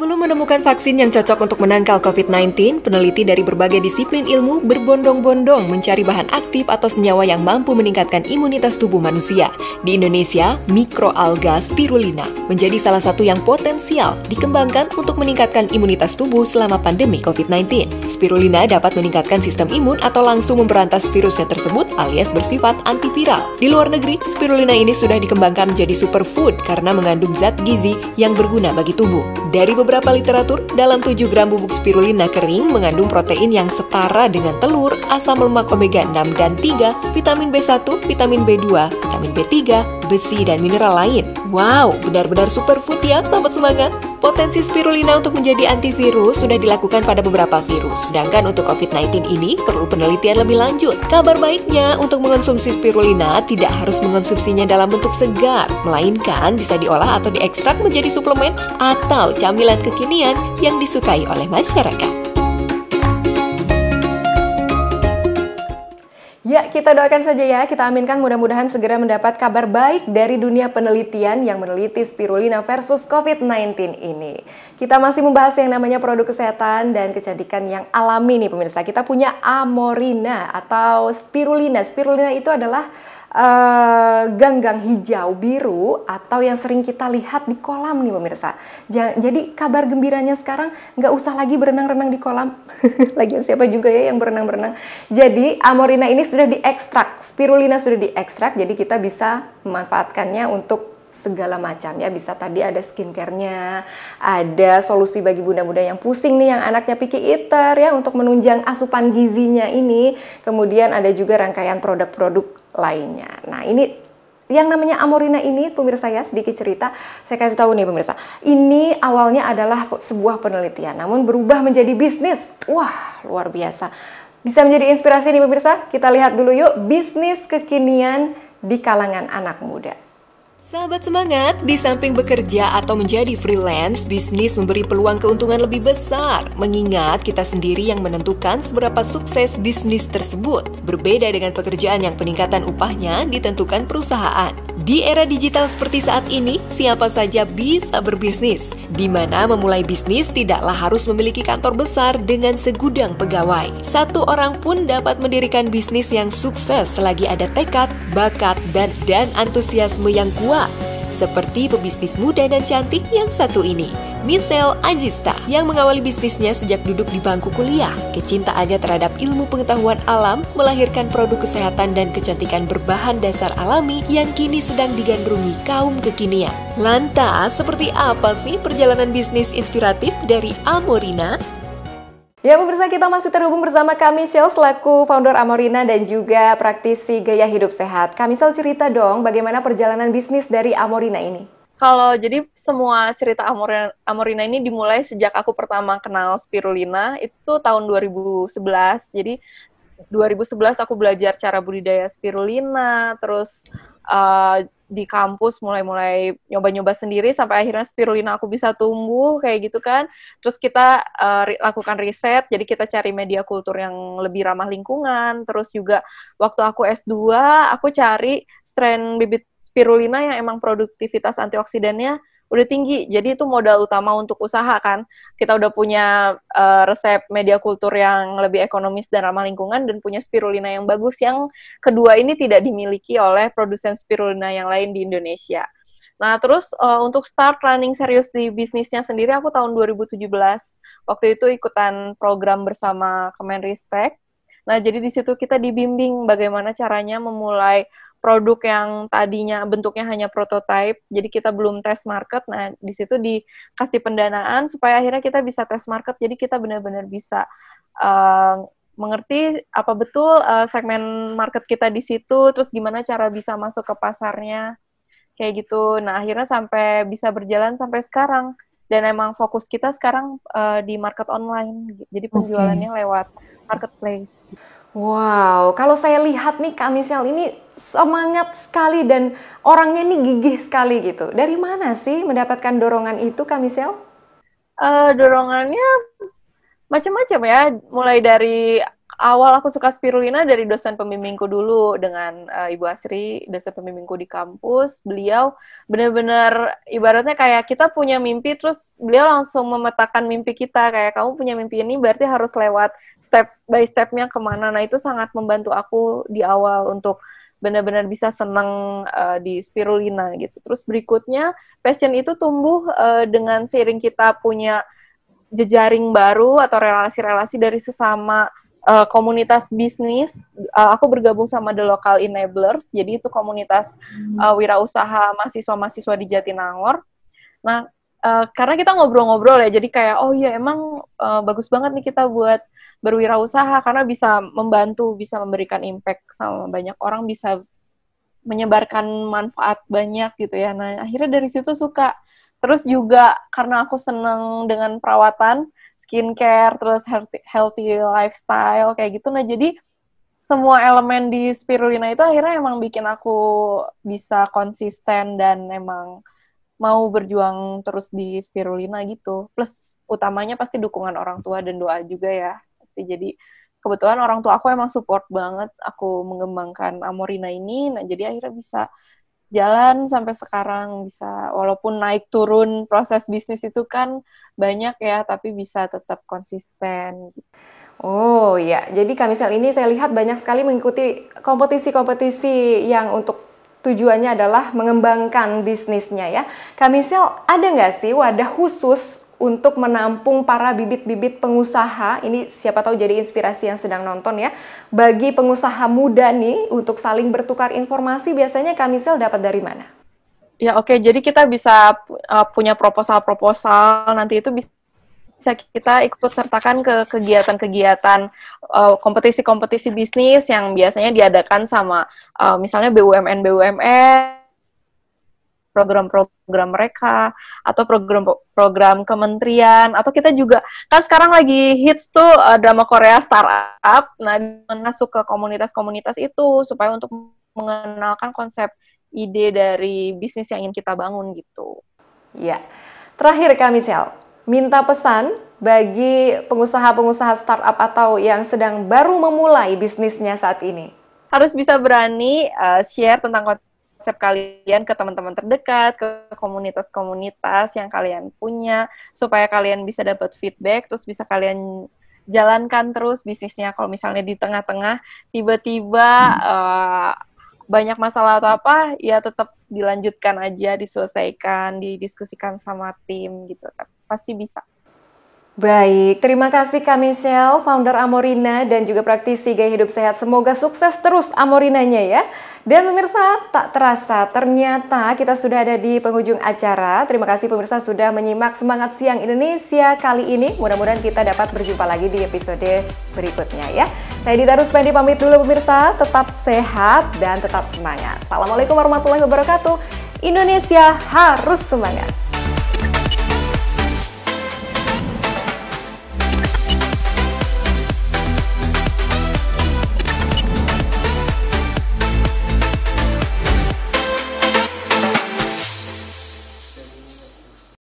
Sebelum menemukan vaksin yang cocok untuk menangkal COVID-19, peneliti dari berbagai disiplin ilmu berbondong-bondong mencari bahan aktif atau senyawa yang mampu meningkatkan imunitas tubuh manusia. Di Indonesia, mikroalga spirulina menjadi salah satu yang potensial dikembangkan untuk meningkatkan imunitas tubuh selama pandemi COVID-19. Spirulina dapat meningkatkan sistem imun atau langsung memberantas virusnya tersebut alias bersifat antiviral. Di luar negeri, spirulina ini sudah dikembangkan menjadi superfood karena mengandung zat gizi yang berguna bagi tubuh. Dari beberapa literatur, dalam 7 gram bubuk spirulina kering mengandung protein yang setara dengan telur, asam lemak omega 6 dan 3, vitamin B1, vitamin B2, vitamin B3, besi, dan mineral lain. Wow, benar-benar superfood ya, sahabat semangat! Potensi spirulina untuk menjadi antivirus sudah dilakukan pada beberapa virus, sedangkan untuk COVID-19 ini perlu penelitian lebih lanjut. Kabar baiknya, untuk mengonsumsi spirulina tidak harus mengonsumsinya dalam bentuk segar, melainkan bisa diolah atau diekstrak menjadi suplemen atau camilan kekinian yang disukai oleh masyarakat. Ya, kita doakan saja ya, kita aminkan mudah-mudahan segera mendapat kabar baik dari dunia penelitian yang meneliti spirulina versus COVID-19 ini. Kita masih membahas yang namanya produk kesehatan dan kecantikan yang alami nih pemirsa. Kita punya Amorina atau spirulina. Spirulina itu adalah ganggang hijau biru atau yang sering kita lihat di kolam nih pemirsa. Jadi kabar gembiranya sekarang nggak usah lagi berenang-renang di kolam. Lagian siapa juga ya yang berenang-berenang. Jadi Amorina ini sudah diekstrak, spirulina sudah diekstrak, jadi kita bisa memanfaatkannya untuk segala macam ya. Bisa tadi ada skincare-nya, ada solusi bagi bunda-bunda yang pusing nih, yang anaknya picky eater ya, untuk menunjang asupan gizinya ini. Kemudian ada juga rangkaian produk-produk lainnya. Nah, ini yang namanya Amorina ini pemirsa ya, sedikit cerita saya kasih tahu nih pemirsa. Ini awalnya adalah sebuah penelitian, namun berubah menjadi bisnis. Wah, luar biasa. Bisa menjadi inspirasi nih pemirsa. Kita lihat dulu yuk bisnis kekinian di kalangan anak muda. Sahabat semangat, di samping bekerja atau menjadi freelance, bisnis memberi peluang keuntungan lebih besar. Mengingat kita sendiri yang menentukan seberapa sukses bisnis tersebut. Berbeda dengan pekerjaan yang peningkatan upahnya ditentukan perusahaan. Di era digital seperti saat ini, siapa saja bisa berbisnis. Di mana memulai bisnis tidaklah harus memiliki kantor besar dengan segudang pegawai. Satu orang pun dapat mendirikan bisnis yang sukses selagi ada tekad, bakat, dan antusiasme yang kuat. Seperti pebisnis muda dan cantik yang satu ini, Michelle Agista, yang mengawali bisnisnya sejak duduk di bangku kuliah. Kecintaannya terhadap ilmu pengetahuan alam melahirkan produk kesehatan dan kecantikan berbahan dasar alami yang kini sedang digandrungi kaum kekinian. Lantas, seperti apa sih perjalanan bisnis inspiratif dari Amorina? Ya pemirsa, kita masih terhubung bersama Kak Michelle selaku founder Amorina dan juga praktisi gaya hidup sehat. Kak Michelle, cerita dong bagaimana perjalanan bisnis dari Amorina ini? Jadi semua cerita Amorina ini dimulai sejak aku pertama kenal spirulina, itu tahun 2011. Jadi 2011 aku belajar cara budidaya spirulina, terus di kampus mulai nyoba-nyoba sendiri sampai akhirnya spirulina aku bisa tumbuh kayak gitu kan. Terus kita lakukan riset, jadi kita cari media kultur yang lebih ramah lingkungan. Terus juga waktu aku S2, aku cari strain bibit spirulina yang emang produktivitas antioksidannya udah tinggi. Jadi itu modal utama untuk usaha kan. Kita udah punya resep media kultur yang lebih ekonomis dan ramah lingkungan dan punya spirulina yang bagus. Yang kedua ini tidak dimiliki oleh produsen spirulina yang lain di Indonesia. Nah, terus untuk start running serius di bisnisnya sendiri aku tahun 2017. Waktu itu ikutan program bersama Kemenristek. Nah, jadi di situ kita dibimbing bagaimana caranya memulai produk yang tadinya bentuknya hanya prototype, jadi kita belum tes market. Nah, di situ dikasih pendanaan supaya akhirnya kita bisa tes market, jadi kita benar-benar bisa mengerti apa betul segmen market kita di situ, terus gimana cara bisa masuk ke pasarnya, kayak gitu. Nah, akhirnya sampai bisa berjalan sampai sekarang, dan emang fokus kita sekarang di market online, jadi penjualannya lewat marketplace. Wow, kalau saya lihat nih Kak Michelle ini semangat sekali dan orangnya nih gigih sekali gitu. Dari mana sih mendapatkan dorongan itu Kak Michelle? Dorongannya macam-macam ya, mulai dari awal aku suka spirulina dari dosen pembimbingku dulu dengan Ibu Asri, dosen pembimbingku di kampus. Beliau benar-benar ibaratnya kayak kita punya mimpi, terus beliau langsung memetakan mimpi kita. Kayak kamu punya mimpi ini berarti harus lewat step by step-nya kemana. Nah itu sangat membantu aku di awal untuk benar-benar bisa senang di spirulina gitu. Terus berikutnya passion itu tumbuh dengan seiring kita punya jejaring baru atau relasi-relasi dari sesama komunitas bisnis. Aku bergabung sama The Local Enablers, jadi itu komunitas wirausaha mahasiswa-mahasiswa di Jatinangor. Nah, karena kita ngobrol-ngobrol ya, jadi kayak, oh iya emang bagus banget nih kita buat berwirausaha, karena bisa membantu, bisa memberikan impact sama banyak orang, bisa menyebarkan manfaat banyak gitu ya. Nah, akhirnya dari situ suka. Terus juga karena aku seneng dengan perawatan, skincare, terus healthy lifestyle, kayak gitu. Nah, jadi semua elemen di spirulina itu akhirnya emang bikin aku bisa konsisten dan emang mau berjuang terus di spirulina gitu. Plus utamanya pasti dukungan orang tua dan doa juga ya. Pasti jadi kebetulan orang tua aku emang support banget aku mengembangkan Amorina ini. Nah, jadi akhirnya bisa jalan sampai sekarang, bisa walaupun naik turun proses bisnis itu kan banyak ya, tapi bisa tetap konsisten. Oh ya, jadi Kamisel ini saya lihat banyak sekali mengikuti kompetisi-kompetisi yang untuk tujuannya adalah mengembangkan bisnisnya ya. Kamisel, ada nggak sih wadah khusus untuk menampung para bibit-bibit pengusaha, ini siapa tahu jadi inspirasi yang sedang nonton ya, bagi pengusaha muda nih untuk saling bertukar informasi, biasanya Kamisel dapat dari mana? Ya oke, jadi kita bisa punya proposal-proposal, nanti itu bisa kita ikut sertakan ke kegiatan-kegiatan kompetisi-kompetisi bisnis yang biasanya diadakan sama misalnya BUMN-BUMN, program-program mereka, atau program-program kementerian, atau kita juga, kan sekarang lagi hits tuh drama Korea startup, nah masuk ke komunitas-komunitas itu, supaya untuk mengenalkan konsep ide dari bisnis yang ingin kita bangun gitu. Ya, terakhir Kamisel, minta pesan bagi pengusaha-pengusaha startup atau yang sedang baru memulai bisnisnya saat ini. Harus bisa berani share tentang konsep kalian ke teman-teman terdekat, ke komunitas-komunitas yang kalian punya, supaya kalian bisa dapat feedback, terus bisa kalian jalankan terus bisnisnya. Kalau misalnya di tengah-tengah tiba-tiba banyak masalah atau apa, ya tetap dilanjutkan aja, diselesaikan, didiskusikan sama tim gitu. Pasti bisa. Baik, terima kasih Kamisel, founder Amorina dan juga praktisi gaya hidup sehat. Semoga sukses terus Amorinanya ya. Dan pemirsa, tak terasa ternyata kita sudah ada di penghujung acara. Terima kasih pemirsa sudah menyimak Semangat Siang Indonesia kali ini. Mudah-mudahan kita dapat berjumpa lagi di episode berikutnya ya. Saya Dita Ruspendi pamit dulu pemirsa, tetap sehat dan tetap semangat. Assalamualaikum warahmatullahi wabarakatuh. Indonesia harus semangat.